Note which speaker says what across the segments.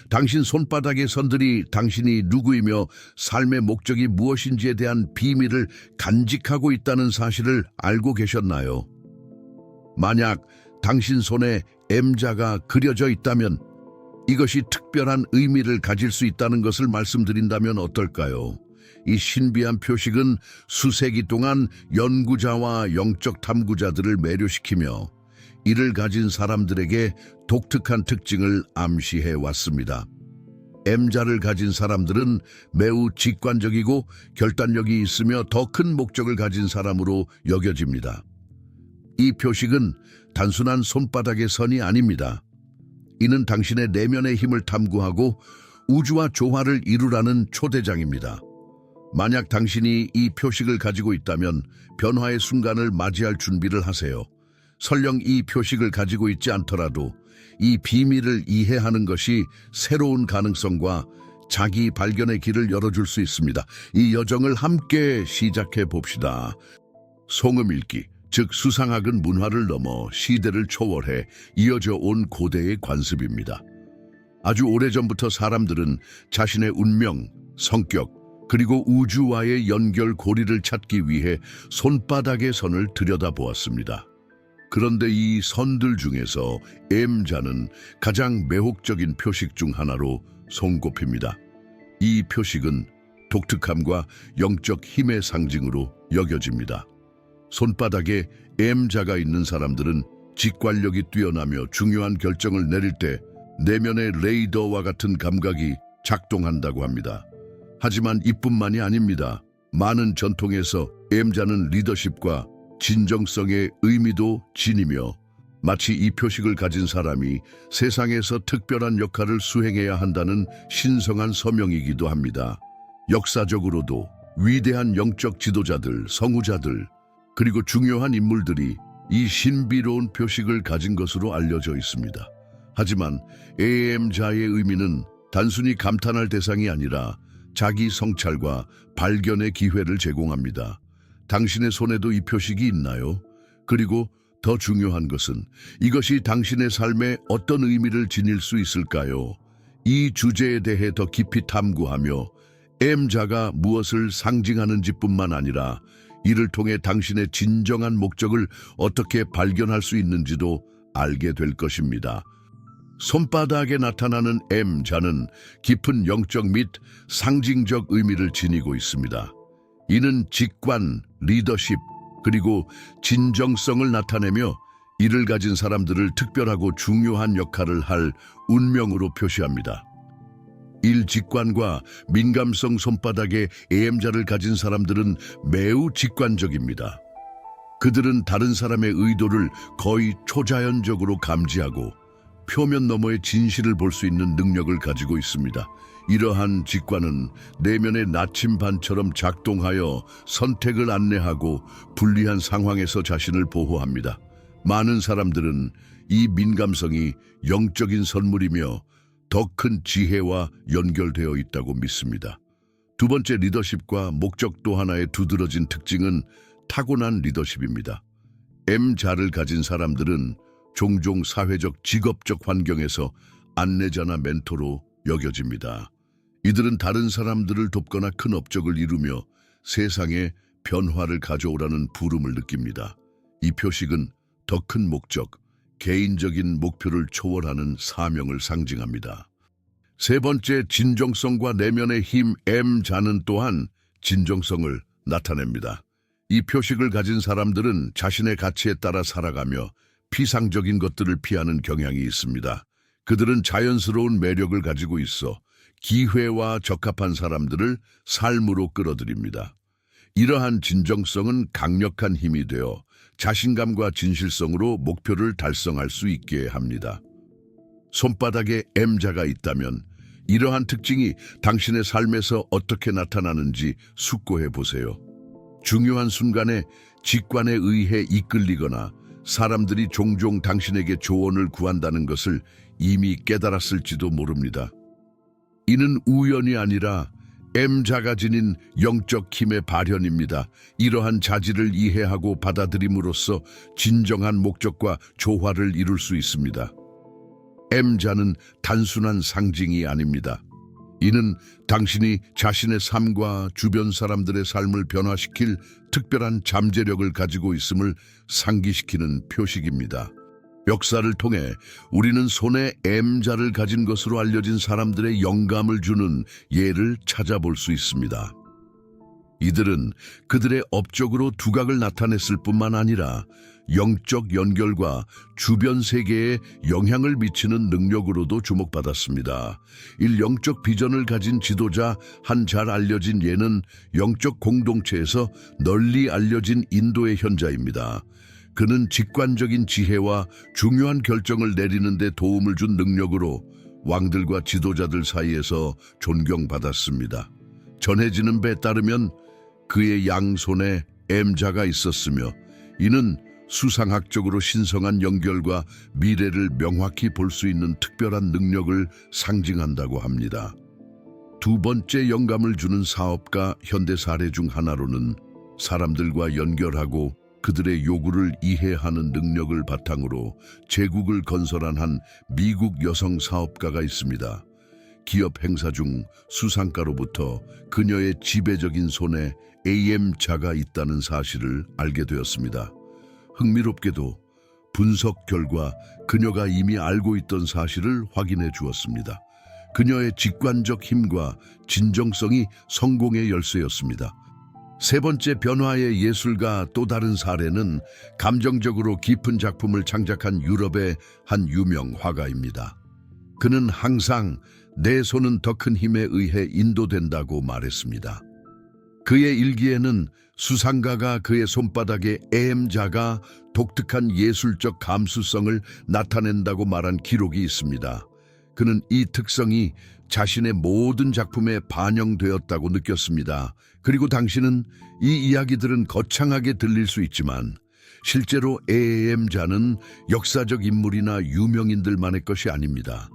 Speaker 1: 당신 손바닥의 선들이 당신이 누구이며 삶의 목적이 무엇인지에 대한 비밀을 간직하고 있다는 사실을 알고 계셨나요? 만약 당신 손에 M자가 그려져 있다면 이것이 특별한 의미를 가질 수 있다는 것을 말씀드린다면 어떨까요? 이 신비한 표식은 수세기 동안 연구자와 영적 탐구자들을 매료시키며 이를 가진 사람들에게 독특한 특징을 암시해 왔습니다. M자를 가진 사람들은 매우 직관적이고 결단력이 있으며 더 큰 목적을 가진 사람으로 여겨집니다. 이 표식은 단순한 손바닥의 선이 아닙니다. 이는 당신의 내면의 힘을 탐구하고 우주와 조화를 이루라는 초대장입니다. 만약 당신이 이 표식을 가지고 있다면 변화의 순간을 맞이할 준비를 하세요. 설령 이 표식을 가지고 있지 않더라도 이 비밀을 이해하는 것이 새로운 가능성과 자기 발견의 길을 열어줄 수 있습니다. 이 여정을 함께 시작해 봅시다. 송음 읽기, 즉 수상학은 문화를 넘어 시대를 초월해 이어져 온 고대의 관습입니다. 아주 오래전부터 사람들은 자신의 운명, 성격, 그리고 우주와의 연결 고리를 찾기 위해 손바닥의 선을 들여다보았습니다. 그런데 이 선들 중에서 M자는 가장 매혹적인 표식 중 하나로 손꼽힙니다. 이 표식은 독특함과 영적 힘의 상징으로 여겨집니다. 손바닥에 M자가 있는 사람들은 직관력이 뛰어나며 중요한 결정을 내릴 때 내면의 레이더와 같은 감각이 작동한다고 합니다. 하지만 이뿐만이 아닙니다. 많은 전통에서 M자는 리더십과 진정성의 의미도 지니며 마치 이 표식을 가진 사람이 세상에서 특별한 역할을 수행해야 한다는 신성한 서명이기도 합니다. 역사적으로도 위대한 영적 지도자들, 성우자들, 그리고 중요한 인물들이 이 신비로운 표식을 가진 것으로 알려져 있습니다. 하지만 M자의 의미는 단순히 감탄할 대상이 아니라 자기 성찰과 발견의 기회를 제공합니다. 당신의 손에도 이 표식이 있나요? 그리고 더 중요한 것은 이것이 당신의 삶에 어떤 의미를 지닐 수 있을까요? 이 주제에 대해 더 깊이 탐구하며 M자가 무엇을 상징하는지 뿐만 아니라 이를 통해 당신의 진정한 목적을 어떻게 발견할 수 있는지도 알게 될 것입니다. 손바닥에 나타나는 M자는 깊은 영적 및 상징적 의미를 지니고 있습니다. 이는 직관, 리더십, 그리고 진정성을 나타내며 이를 가진 사람들을 특별하고 중요한 역할을 할 운명으로 표시합니다. 일직관과 민감성 손바닥에 M자를 가진 사람들은 매우 직관적입니다. 그들은 다른 사람의 의도를 거의 초자연적으로 감지하고 표면 너머의 진실을 볼 수 있는 능력을 가지고 있습니다. 이러한 직관은 내면의 나침반처럼 작동하여 선택을 안내하고 불리한 상황에서 자신을 보호합니다. 많은 사람들은 이 민감성이 영적인 선물이며 더 큰 지혜와 연결되어 있다고 믿습니다. 두 번째, 리더십과 목적도 하나의 두드러진 특징은 타고난 리더십입니다. M자를 가진 사람들은 종종 사회적 직업적 환경에서 안내자나 멘토로 여겨집니다. 이들은 다른 사람들을 돕거나 큰 업적을 이루며 세상에 변화를 가져오라는 부름을 느낍니다. 이 표식은 더 큰 목적, 개인적인 목표를 초월하는 사명을 상징합니다. 세 번째, 진정성과 내면의 힘. M자는 또한 진정성을 나타냅니다. 이 표식을 가진 사람들은 자신의 가치에 따라 살아가며 피상적인 것들을 피하는 경향이 있습니다. 그들은 자연스러운 매력을 가지고 있어 기회와 적합한 사람들을 삶으로 끌어들입니다. 이러한 진정성은 강력한 힘이 되어 자신감과 진실성으로 목표를 달성할 수 있게 합니다. 손바닥에 M자가 있다면 이러한 특징이 당신의 삶에서 어떻게 나타나는지 숙고해 보세요. 중요한 순간에 직관에 의해 이끌리거나 사람들이 종종 당신에게 조언을 구한다는 것을 이미 깨달았을지도 모릅니다. 이는 우연이 아니라 M자가 지닌 영적 힘의 발현입니다. 이러한 자질을 이해하고 받아들임으로써 진정한 목적과 조화를 이룰 수 있습니다. M자는 단순한 상징이 아닙니다. 이는 당신이 자신의 삶과 주변 사람들의 삶을 변화시킬 특별한 잠재력을 가지고 있음을 상기시키는 표식입니다. 역사를 통해 우리는 손에 M자를 가진 것으로 알려진 사람들의 영감을 주는 예를 찾아볼 수 있습니다. 이들은 그들의 업적으로 두각을 나타냈을 뿐만 아니라 영적 연결과 주변 세계에 영향을 미치는 능력으로도 주목받았습니다. 영적 비전을 가진 지도자, 한 잘 알려진 예는 영적 공동체에서 널리 알려진 인도의 현자입니다. 그는 직관적인 지혜와 중요한 결정을 내리는 데 도움을 준 능력으로 왕들과 지도자들 사이에서 존경받았습니다. 전해지는 바에 따르면 그의 양손에 M자가 있었으며 이는 수상학적으로 신성한 연결과 미래를 명확히 볼 수 있는 특별한 능력을 상징한다고 합니다. 두 번째 영감을 주는 사업가 현대 사례 중 하나로는 사람들과 연결하고 그들의 요구를 이해하는 능력을 바탕으로 제국을 건설한 한 미국 여성 사업가가 있습니다. 기업 행사 중 수상가로부터 그녀의 지배적인 손에 M자가 있다는 사실을 알게 되었습니다. 흥미롭게도 분석 결과 그녀가 이미 알고 있던 사실을 확인해 주었습니다. 그녀의 직관적 힘과 진정성이 성공의 열쇠였습니다. 세 번째 변화의 예술가 또 다른 사례는 감정적으로 깊은 작품을 창작한 유럽의 한 유명 화가입니다. 그는 항상 내 손은 더 큰 힘에 의해 인도된다고 말했습니다. 그의 일기에는 수상가가 그의 손바닥에 M자가 독특한 예술적 감수성을 나타낸다고 말한 기록이 있습니다. 그는 이 특성이 자신의 모든 작품에 반영되었다고 느꼈습니다. 그리고 당신은 이 이야기들은 거창하게 들릴 수 있지만 실제로 M자는 역사적 인물이나 유명인들만의 것이 아닙니다.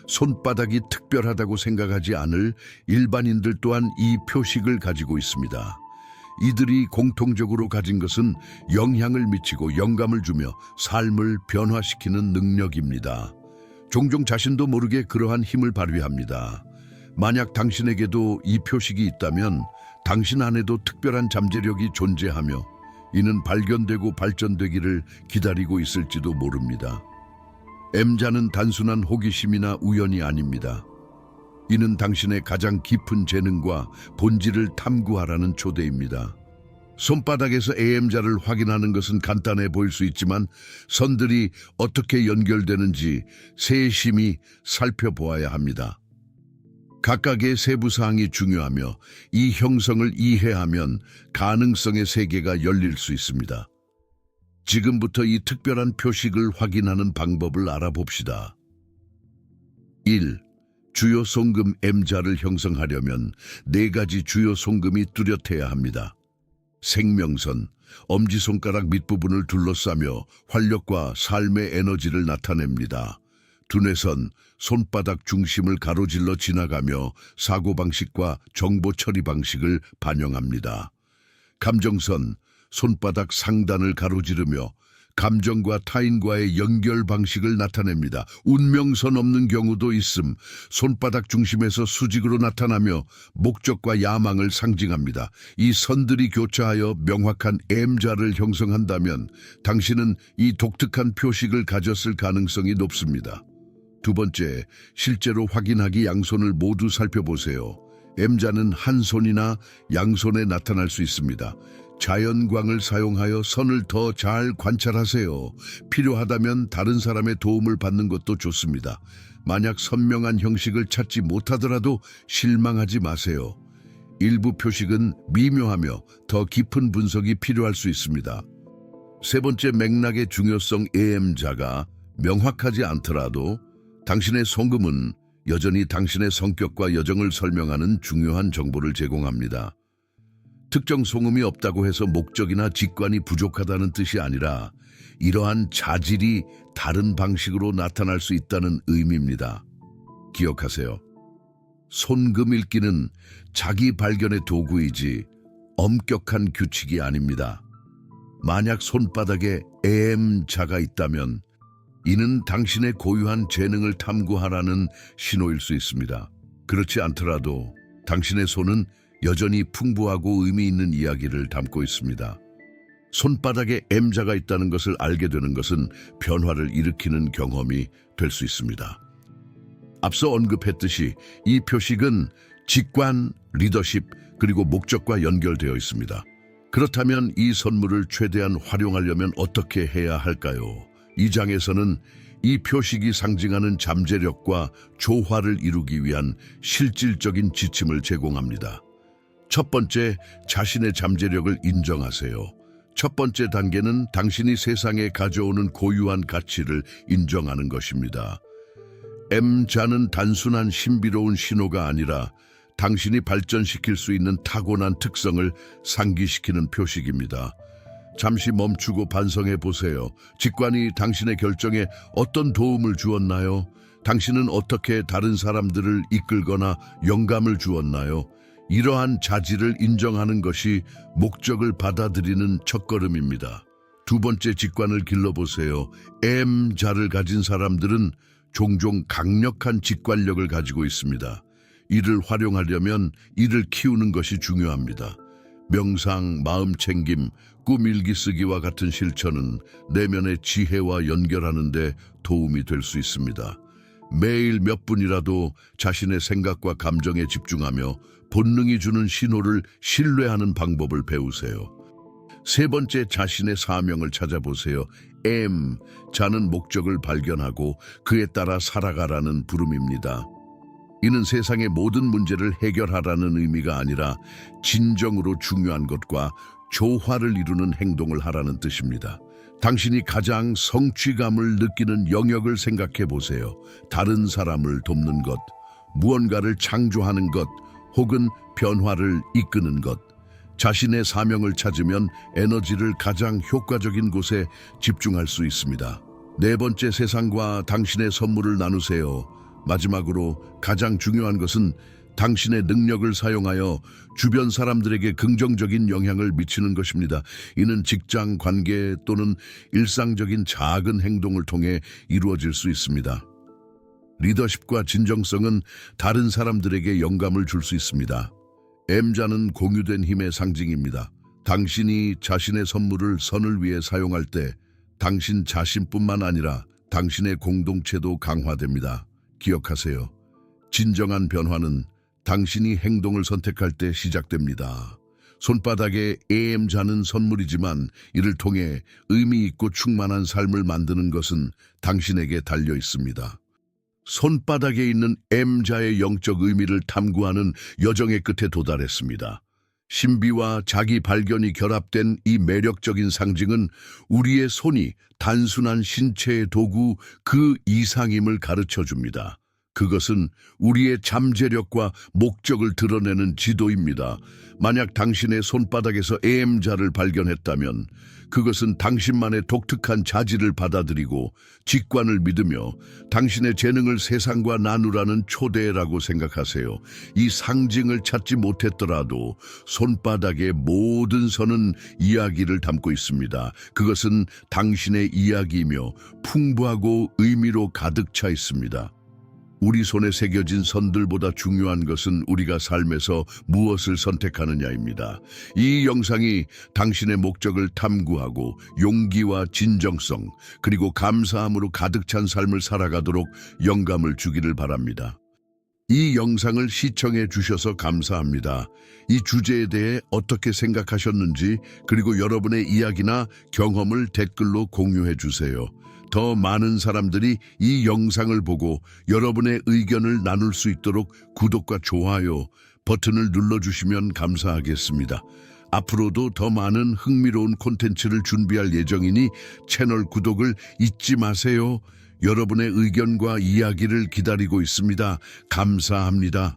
Speaker 1: 손바닥이 특별하다고 생각하지 않을 일반인들 또한 이 표식을 가지고 있습니다. 이들이 공통적으로 가진 것은 영향을 미치고 영감을 주며 삶을 변화시키는 능력입니다. 종종 자신도 모르게 그러한 힘을 발휘합니다. 만약 당신에게도 이 표식이 있다면 당신 안에도 특별한 잠재력이 존재하며 이는 발견되고 발전되기를 기다리고 있을지도 모릅니다. M자는 단순한 호기심이나 우연이 아닙니다. 이는 당신의 가장 깊은 재능과 본질을 탐구하라는 초대입니다. 손바닥에서 M자를 확인하는 것은 간단해 보일 수 있지만 선들이 어떻게 연결되는지 세심히 살펴보아야 합니다. 각각의 세부 사항이 중요하며 이 형성을 이해하면 가능성의 세계가 열릴 수 있습니다. 지금부터 이 특별한 표식을 확인하는 방법을 알아봅시다. 1. 주요 송금 M자를 형성하려면 4가지 주요 송금이 뚜렷해야 합니다. 생명선, 엄지손가락 밑부분을 둘러싸며 활력과 삶의 에너지를 나타냅니다. 두뇌선, 손바닥 중심을 가로질러 지나가며 사고방식과 정보 처리 방식을 반영합니다. 감정선, 손바닥 상단을 가로지르며 감정과 타인과의 연결 방식을 나타냅니다. 운명선 없는 경우도 있음, 손바닥 중심에서 수직으로 나타나며 목적과 야망을 상징합니다. 이 선들이 교차하여 명확한 M자를 형성한다면 당신은 이 독특한 표식을 가졌을 가능성이 높습니다. 두 번째, 실제로 확인하기 양손을 모두 살펴보세요. M자는 한 손이나 양손에 나타날 수 있습니다. 자연광을 사용하여 선을 더 잘 관찰하세요. 필요하다면 다른 사람의 도움을 받는 것도 좋습니다. 만약 선명한 형식을 찾지 못하더라도 실망하지 마세요. 일부 표식은 미묘하며 더 깊은 분석이 필요할 수 있습니다. 세 번째 맥락의 중요성 M자가 명확하지 않더라도 당신의 송금은 여전히 당신의 성격과 여정을 설명하는 중요한 정보를 제공합니다. 특정 송음이 없다고 해서 목적이나 직관이 부족하다는 뜻이 아니라 이러한 자질이 다른 방식으로 나타날 수 있다는 의미입니다. 기억하세요. 손금 읽기는 자기 발견의 도구이지 엄격한 규칙이 아닙니다. 만약 손바닥에 M자가 있다면 이는 당신의 고유한 재능을 탐구하라는 신호일 수 있습니다. 그렇지 않더라도 당신의 손은 여전히 풍부하고 의미 있는 이야기를 담고 있습니다. 손바닥에 M자가 있다는 것을 알게 되는 것은 변화를 일으키는 경험이 될 수 있습니다. 앞서 언급했듯이 이 표식은 직관, 리더십, 그리고 목적과 연결되어 있습니다. 그렇다면 이 선물을 최대한 활용하려면 어떻게 해야 할까요? 이 장에서는 이 표식이 상징하는 잠재력과 조화를 이루기 위한 실질적인 지침을 제공합니다. 첫 번째, 자신의 잠재력을 인정하세요. 첫 번째 단계는 당신이 세상에 가져오는 고유한 가치를 인정하는 것입니다. M자는 단순한 신비로운 신호가 아니라 당신이 발전시킬 수 있는 타고난 특성을 상기시키는 표식입니다. 잠시 멈추고 반성해 보세요. 직관이 당신의 결정에 어떤 도움을 주었나요? 당신은 어떻게 다른 사람들을 이끌거나 영감을 주었나요? 이러한 자질을 인정하는 것이 목적을 받아들이는 첫걸음입니다. 두 번째, 직관을 길러보세요. M자를 가진 사람들은 종종 강력한 직관력을 가지고 있습니다. 이를 활용하려면 이를 키우는 것이 중요합니다. 명상, 마음챙김, 꿈 일기 쓰기와 같은 실천은 내면의 지혜와 연결하는 데 도움이 될 수 있습니다. 매일 몇 분이라도 자신의 생각과 감정에 집중하며 본능이 주는 신호를 신뢰하는 방법을 배우세요. 세 번째, 자신의 사명을 찾아보세요. M자는 목적을 발견하고 그에 따라 살아가라는 부름입니다. 이는 세상의 모든 문제를 해결하라는 의미가 아니라 진정으로 중요한 것과 조화를 이루는 행동을 하라는 뜻입니다. 당신이 가장 성취감을 느끼는 영역을 생각해 보세요. 다른 사람을 돕는 것, 무언가를 창조하는 것, 혹은 변화를 이끄는 것. 자신의 사명을 찾으면 에너지를 가장 효과적인 곳에 집중할 수 있습니다. 네 번째, 세상과 당신의 선물을 나누세요. 마지막으로 가장 중요한 것은 당신의 능력을 사용하여 주변 사람들에게 긍정적인 영향을 미치는 것입니다. 이는 직장, 관계 또는 일상적인 작은 행동을 통해 이루어질 수 있습니다. 리더십과 진정성은 다른 사람들에게 영감을 줄 수 있습니다. M자는 공유된 힘의 상징입니다. 당신이 자신의 선물을 선을 위해 사용할 때 당신 자신뿐만 아니라 당신의 공동체도 강화됩니다. 기억하세요. 진정한 변화는 당신이 행동을 선택할 때 시작됩니다. 손바닥에 M자는 선물이지만 이를 통해 의미 있고 충만한 삶을 만드는 것은 당신에게 달려 있습니다. 손바닥에 있는 M자의 영적 의미를 탐구하는 여정의 끝에 도달했습니다. 신비와 자기 발견이 결합된 이 매력적인 상징은 우리의 손이 단순한 신체의 도구 그 이상임을 가르쳐 줍니다. 그것은 우리의 잠재력과 목적을 드러내는 지도입니다. 만약 당신의 손바닥에서 M자를 발견했다면 그것은 당신만의 독특한 자질을 받아들이고 직관을 믿으며 당신의 재능을 세상과 나누라는 초대라고 생각하세요. 이 상징을 찾지 못했더라도 손바닥의 모든 선은 이야기를 담고 있습니다. 그것은 당신의 이야기이며 풍부하고 의미로 가득 차 있습니다. 우리 손에 새겨진 선들보다 중요한 것은 우리가 삶에서 무엇을 선택하느냐입니다. 이 영상이 당신의 목적을 탐구하고 용기와 진정성 그리고 감사함으로 가득 찬 삶을 살아가도록 영감을 주기를 바랍니다. 이 영상을 시청해 주셔서 감사합니다. 이 주제에 대해 어떻게 생각하셨는지 그리고 여러분의 이야기나 경험을 댓글로 공유해 주세요. 더 많은 사람들이 이 영상을 보고 여러분의 의견을 나눌 수 있도록 구독과 좋아요 버튼을 눌러주시면 감사하겠습니다. 앞으로도 더 많은 흥미로운 콘텐츠를 준비할 예정이니 채널 구독을 잊지 마세요. 여러분의 의견과 이야기를 기다리고 있습니다. 감사합니다.